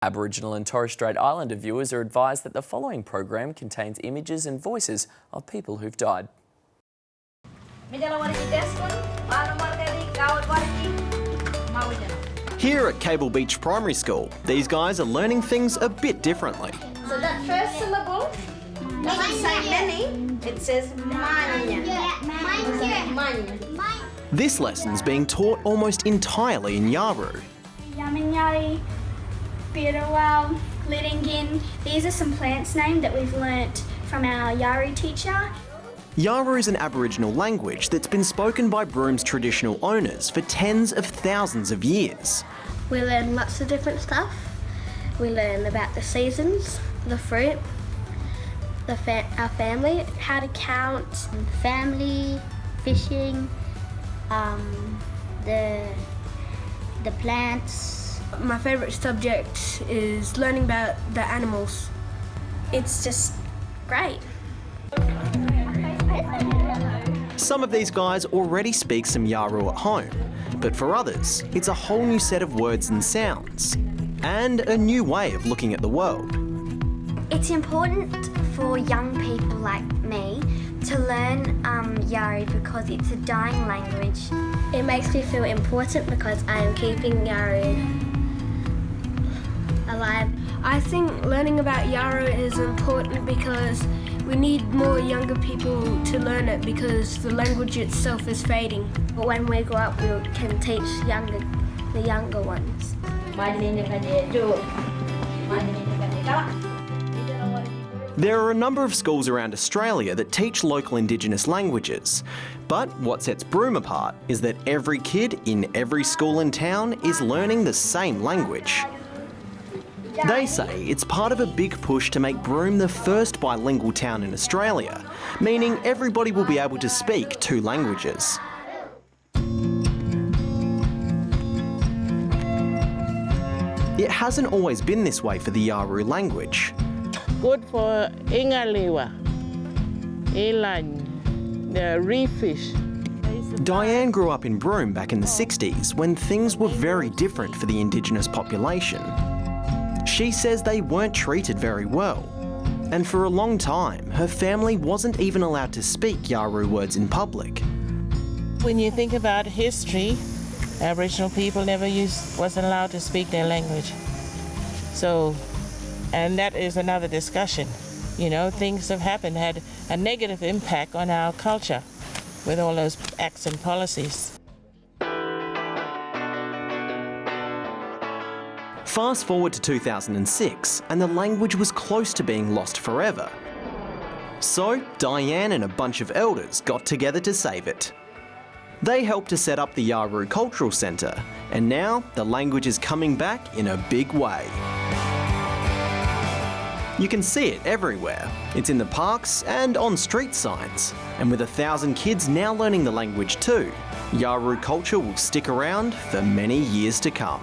Aboriginal and Torres Strait Islander viewers are advised that the following program contains images and voices of people who've died. Here at Cable Beach Primary School, these guys are learning things a bit differently. So that first syllable doesn't say many, it says manya. This lesson's being taught almost entirely in Yawuru. Yaminyari, bilingual, Lidingin. These are some plants names that we've learnt from our Yawuru teacher. Yawuru is an Aboriginal language that's been spoken by Broome's traditional owners for tens of thousands of years. We learn lots of different stuff. We learn about the seasons, the fruit, our family, how to count, family, fishing, the plants. My favourite subject is learning about the animals. It's just great. Some of these guys already speak some Yawuru at home, but for others, it's a whole new set of words and sounds, and a new way of looking at the world. It's important for young people like me to learn Yawuru because it's a dying language. It makes me feel important because I am keeping Yawuru alive. I think learning about Yarra is important because we need more younger people to learn it because the language itself is fading. But when we grow up, we can teach the younger ones. There are a number of schools around Australia that teach local Indigenous languages, but what sets Broome apart is that every kid in every school in town is learning the same language. They say it's part of a big push to make Broome the first bilingual town in Australia, meaning everybody will be able to speak two languages. It hasn't always been this way for the Yawuru language. Good for ingaliwa, elan, the reef fish. Diane grew up in Broome back in the 60s when things were very different for the Indigenous population. She says they weren't treated very well, and for a long time her family wasn't even allowed to speak Yawuru words in public. When you think about history, Aboriginal people wasn't allowed to speak their language. So, and that is another discussion. You know, things have happened, had a negative impact on our culture with all those acts and policies. Fast forward to 2006, and the language was close to being lost forever. So Diane and a bunch of elders got together to save it. They helped to set up the Yawuru Cultural Centre, and now the language is coming back in a big way. You can see it everywhere. It's in the parks and on street signs. And with 1,000 kids now learning the language too, Yawuru culture will stick around for many years to come.